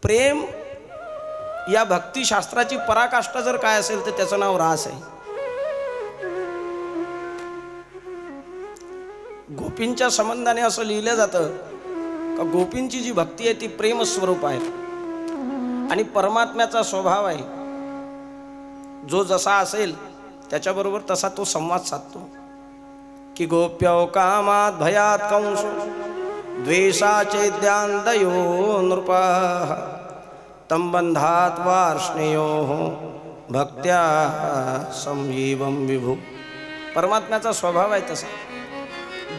प्रेम या भक्तिशास्त्राची पराकाष्ठा जर काय असेल तर त्याचं नाव रास आहे. गोपींच्या संबंधाने असं लिहिलं जातं का गोपींची जी भक्ती आहे ती प्रेम स्वरूप आहे आणि परमात्म्याचा स्वभाव आहे. जो जसा असेल त्याच्याबरोबर तसा तो संवाद साधतो. की गोप्यो कामात भयात कंसो द्वेषाचे द्यांदयो नृपाः तम बंधात वार्ष्णेयो भक्त्या संजीवम विभू. परमात्म्याचा स्वभाव आहे तसा.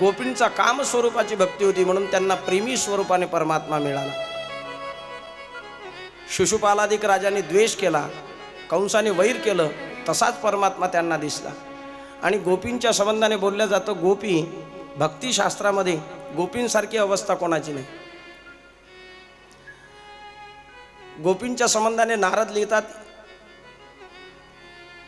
गोपींचा काम स्वरूपाची भक्ती होती म्हणून त्यांना प्रेमी स्वरूपाने परमात्मा मिळाला. शिशुपालादिक राजाने द्वेष केला, कंसाने वैर केलं, तसाच परमात्मा त्यांना दिसला. आणि गोपींच्या संबंधाने बोललं जातं गोपी भक्तिशास्त्रामध्ये गोपींसारखी अवस्था कोणाची नाही. गोपींच्या संबंधाने नारद लिहितात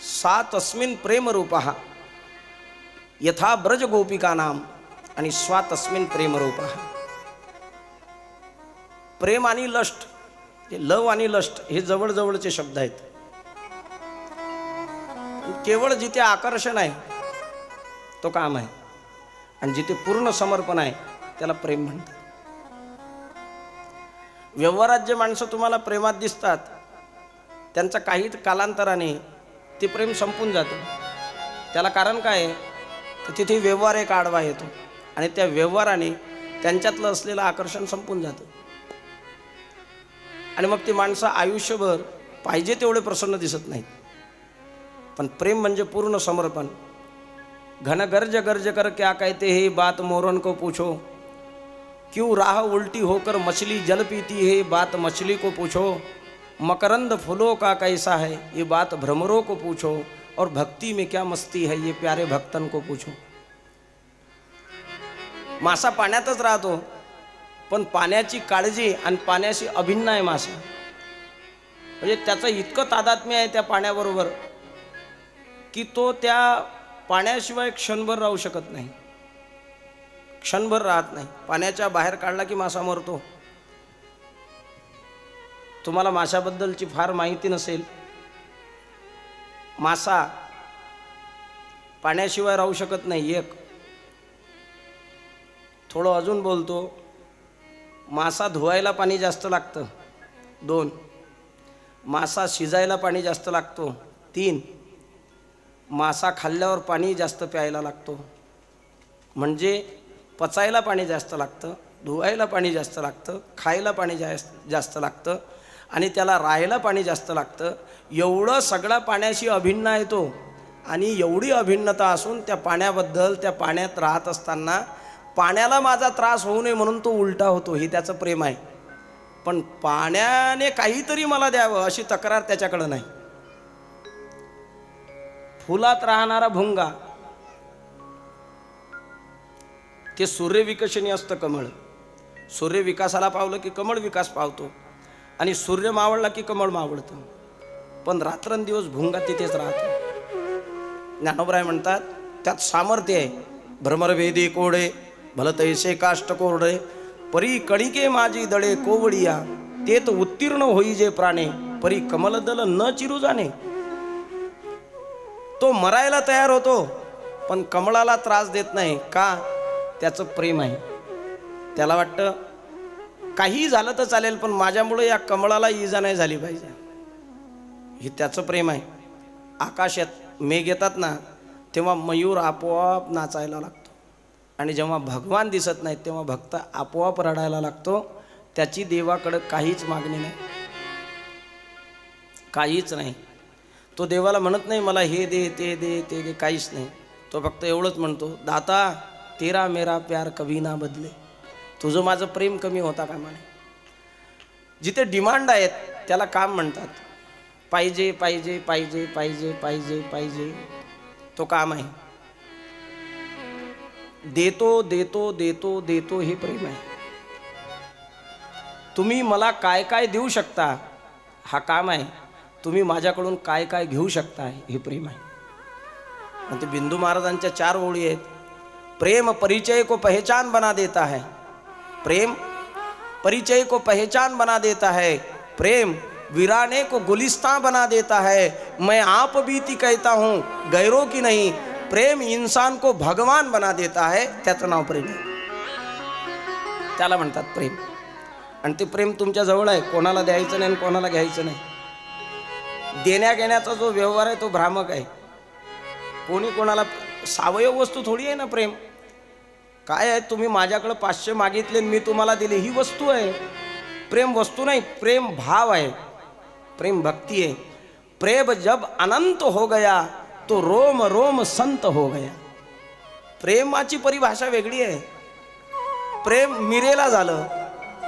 सा तस्मिन प्रेम रूपः यथा ब्रज गोपिका नाम आणि स्वा तस्मिन प्रेम रूपः. प्रेम आणि लष्ट, लव आणि लष्ट हे जवळजवळचे शब्द आहेत. केवळ जिथे आकर्षण आहे तो काम आहे आणि जिथे पूर्ण समर्पण आहे त्याला प्रेम म्हणतात. व्यवहारात जे माणसं तुम्हाला प्रेमात दिसतात त्यांचं काही कालांतराने ते प्रेम संपून जातं. त्याला कारण काय आहे तर तिथे व्यवहार एक आडवा येतो आणि त्या व्यवहाराने त्यांच्यातलं असलेलं आकर्षण संपून जातं आणि मग ती माणसं आयुष्यभर पाहिजे तेवढे प्रसन्न दिसत नाहीत. पण प्रेम म्हणजे पूर्ण समर्पण. घन गर्ज गर्ज कर क्या कहते हे बात मोरन को पूछो, क्यों राह उल्टी होकर मछली जल पीती है बात मछली को पूछो, मकरंद फूलों का कैसा है ये बात भ्रमरों को पूछो, और भक्ति में क्या मस्ती है ये प्यारे भक्तन को पूछो. मासा पाण्यातच राहतो पण पाण्याची काळजी आणि पाण्याशी अभिन्न आहे मासा. म्हणजे त्याचं इतकं तादात्म्य आहे त्या पाण्याबरोबर की तो त्या पाण्याशिवाय क्षणभर राहू शकत नाही, क्षणभर राहत नाही. पाण्याच्या बाहेर काढला की मासा मरतो. तुम्हाला माशाबद्दलची फार माहिती नसेल. मासा पाण्याशिवाय राहू शकत नाही. एक थोडं अजून बोलतो, मासा धुवायला पाणी जास्त लागतं. 2 मासा शिजायला पाणी जास्त लागतो. 3 मासा खाल्ल्यावर पाणी जास्त प्यायला लागतो. म्हणजे पचायला पाणी जास्त लागतं, धुवायला पाणी जास्त लागतं, खायला पाणी जास्त लागतं आणि त्याला राहायला पाणी जास्त लागतं. एवढं सगळा पाण्याशी अभिन्न आहे तो. आणि एवढी अभिन्नता असून त्या पाण्याबद्दल, त्या पाण्यात राहत असताना पाण्याला माझा त्रास होऊ नये म्हणून तो उलटा होतो. हे त्याचं प्रेम आहे. पण पाण्याने काहीतरी मला द्यावं अशी तक्रार त्याच्याकडं नाही. फुलात राहणारा भुंगा ते सूर्यविकसनी असतं कमळ. सूर्य विकासाला पावलं की कमळ विकास पावतो आणि सूर्य मावळला की कमळ मावळतं. पण रात्रंदिवस भुंगा तिथेच राहतो. ज्ञानोबराय म्हणतात त्यात सामर्थ्य आहे. भ्रमरभेदी कोडे भलतैसे काष्ट कोरडे, परी कणिके माझी दळे कोवडिया, तेत उत्तीर्ण होई जे प्राणे, परी कमलदल न चिरू जाणे. तो मरायला तयार होतो पण कमळाला त्रास देत नाही. का? त्याचं प्रेम आहे. त्याला वाटतं काही झालं तर चालेल पण माझ्यामुळे या कमळाला इजा नाही झाली पाहिजे. हे त्याचं प्रेम आहे. आकाशात मेघ येतात ना तेव्हा मयूर आपोआप नाचायला लागतो आणि जेव्हा भगवान दिसत नाहीत तेव्हा भक्त आपोआप रडायला लागतो. त्याची देवाकडे काहीच मागणी नाही, काहीच नाही. तो देवाला म्हणत नाही मला हे दे ते दे ते दे, काहीच नाही. तो फक्त एवढंच म्हणतो दाता तेरा मेरा प्यार कभी ना बदले. तुझं माझं प्रेम कमी होता कामा नये. जिथे डिमांड आहेत त्याला काम म्हणतात. पाहिजे पाहिजे पाहिजे पाहिजे पाहिजे पाहिजे तो काम आहे. देतो देतो देतो देतो हे प्रेम आहे. तुम्ही मला काय काय देऊ शकता हा काम आहे. तुम्ही माझ्याकडून काय काय घेऊ शकता हे प्रेम आहे. आणि ते बिंदू महाराजांच्या 4 ओळी आहेत. प्रेम परिचय को पहचान बना देता है, प्रेम परिचय को पहचान बना देता है, प्रेम वीराने को गुलिस्तां बना देता है, मैं आप बीती कहता हूँ गैरों की नहीं। प्रेम इंसान को भगवान बना देता है, त्याचं नाव प्रेम आहे, त्याला म्हणतात प्रेम. आणि ते प्रेम तुमच्या जवळ आहे, कोणाला द्यायचं नाही आणि कोणाला घ्यायचं नाही. देण्या घेण्याचा जो व्यवहार आहे तो भ्रामक आहे. कोणी कोणाला सावयव वस्तू थोडी आहे ना प्रेम. काय आहे, तुम्ही माझ्याकडे 500 मागितले मी तुम्हाला दिले, ही वस्तू आहे. प्रेम वस्तू नाही, प्रेम भाव आहे, प्रेम भक्ति है. प्रेम जब अनंत हो गया तो रोम रोम संत हो गया. प्रेमाची परिभाषा वेगळी आहे. प्रेम मिरेला झालं,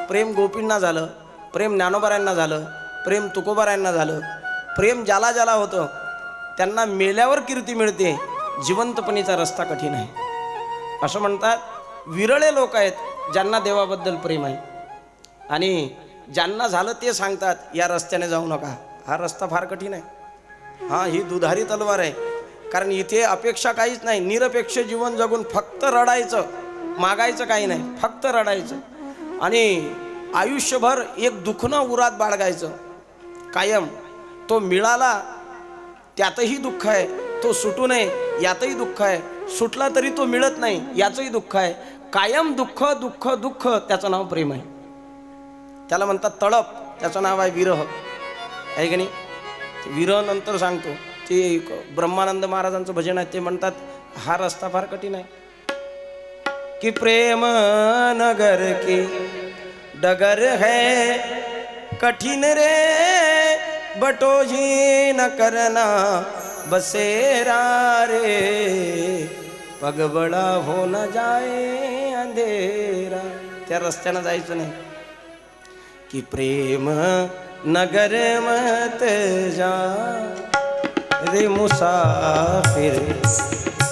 प्रेम गोपींना झालं, प्रेम ज्ञानोबारायांना झालं, प्रेम तुकोबारायांना झालं. प्रेम ज्याला ज्याला होतं त्यांना मेल्यावर कीर्ती मिळते, जिवंतपणीचा रस्ता कठीण आहे. असं म्हणतात. विरळे लोक आहेत ज्यांना देवाबद्दल प्रेम आहे, आणि ज्यांना झालं ते सांगतात या रस्त्याने जाऊ नका, हा रस्ता फार कठीण आहे. हां, ही दुधारी तलवार आहे. कारण इथे अपेक्षा काहीच नाही, निरपेक्ष जीवन जगून फक्त रडायचं, मागायचं काही नाही, फक्त रडायचं. आणि आयुष्यभर एक दुखणं उरात बाळगायचं कायम. तो मिळाला त्यातही दुःख आहे, तो सुटू नये यातही दुःख आहे, सुटला तरी तो मिळत नाही याचंही दुःख आहे. कायम दुःख दुःख दुःख, त्याचं नाव प्रेम आहे. त्याला म्हणतात तळप, त्याचं नाव आहे विरह, आहे की नाही. विरह नंतर सांगतो. ते ब्रह्मानंद महाराजांचं भजन आहे, ते म्हणतात हा रस्ता फार कठीण आहे. कि प्रेम नगर की डगर है कठिन रे, बटोही न करना बसेरा रे, पग बडा हो न जाए अंधेरा. त्या रस्त्यानं जायचं नाही. कि प्रेम नगर मत जा रे मुसाफिर,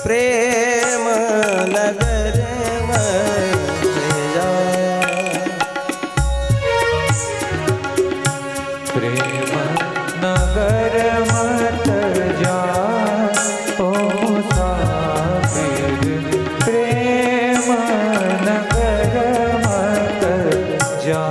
प्रेम नगर मत जा. प्रेम नगर मत जा ओ मुसाफिर, प्रेम नगर मत जा.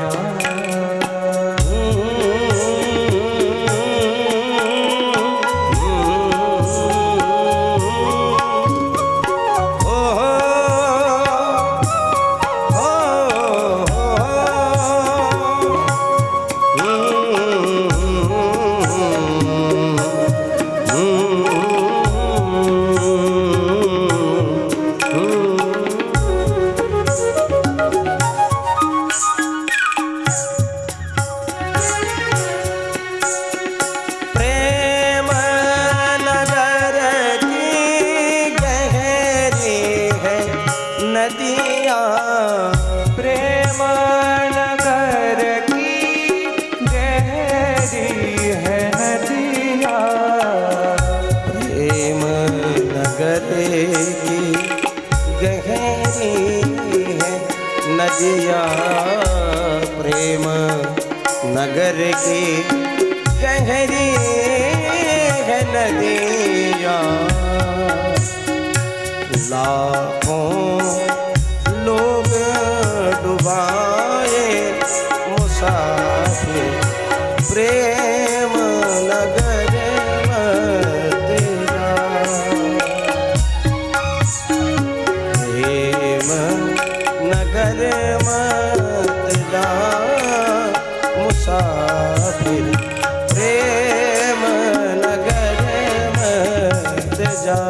नदिया प्रेम नगर की गहरी है नदिया. लाखों लोग डुबाए मुसाफिर, प्रेम नगर मत जा. प्रेम नगर मत जा मुसाफिर, प्रेम नगर मत जा.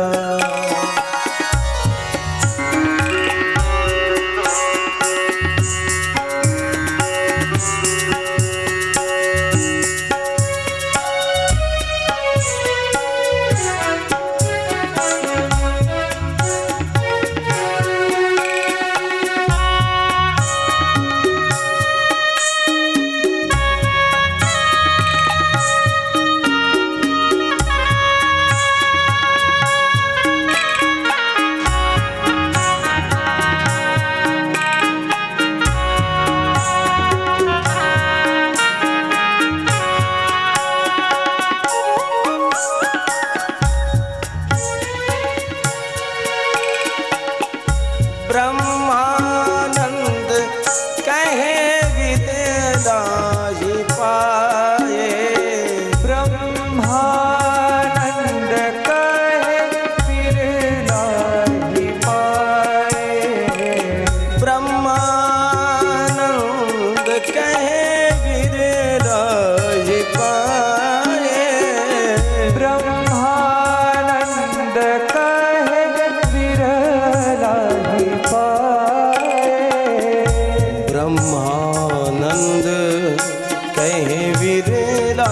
कहीं विरला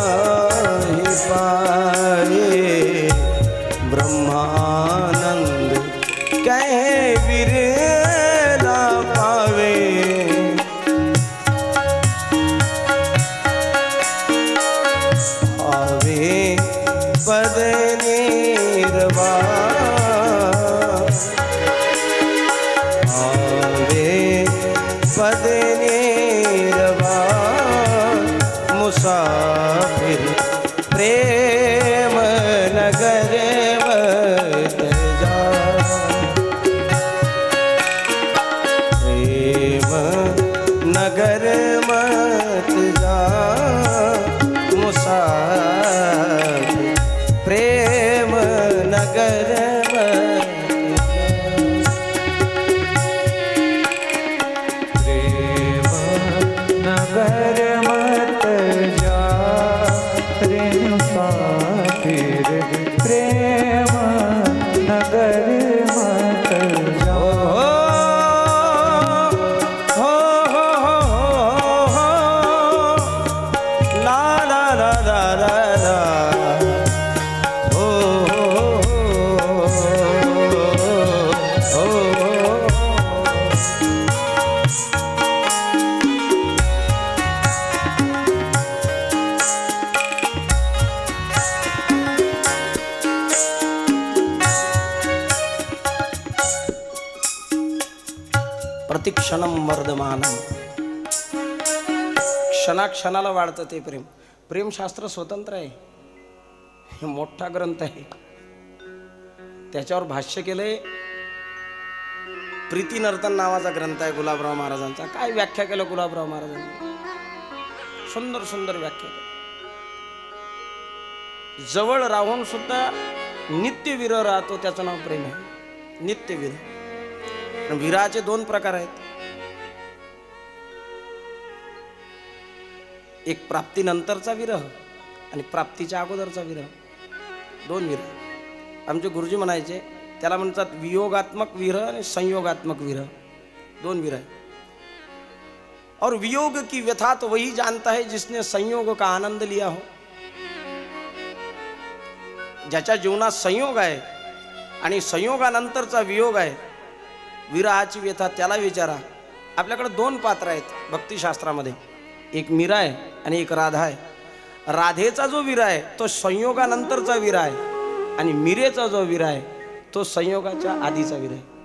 ही पाए ब्रह्मानंद कहीं विरला पावे आवे पद निर्वाण आवे पद निर्वाण मुसाफिर प्रेम नगर मत जा प्रेम नगर मत जा मुसाफिर प्रेम नगर प्रेम नगर मत जा प्रेम मुसाफिर प्रेम नगर मत जा हो ला ला ला ला ला ला हो प्रतिक्षणम वर्धमानम क्षणाक्षणाला वाढतं ते प्रेम प्रेमशास्त्र स्वतंत्र आहे हे मोठा ग्रंथ आहे त्याच्यावर भाष्य केलंय प्रीती नर्तन नावाचा ग्रंथ आहे गुलाबराव महाराजांचा काय व्याख्या केलं गुलाबराव महाराजांनी सुंदर सुंदर व्याख्या केली जवळ राहून सुद्धा नित्य विरह राहतो त्याचं नाव प्रेम आहे नित्य विरह विरहाचे दोन प्रकार आहेत एक प्राप्तीनंतरचा विरह आणि प्राप्तीच्या अगोदरचा विरह दोन विरह आमचे गुरुजी म्हणायचे त्याला म्हणतात वियोगात्मक विरह आणि संयोगात्मक विरह दोन विरह और वियोग की व्यथा तो वही जानता है जिसने संयोग का आनंद लिया हो ज्याच्या जीवनात संयोग आहे आणि संयोगानंतरचा वियोग आहे विरहाची व्यथा त्याला विचारा आपल्याकडे दोन पात्र आहेत भक्तिशास्त्रामध्ये एक मीरा आहे आणि एक राधा आहे राधेचा जो विरह आहे तो संयोगानंतरचा विरह आहे आणि मीरेचा जो विरह आहे तो संयोगाच्या आधीचा विरह आहे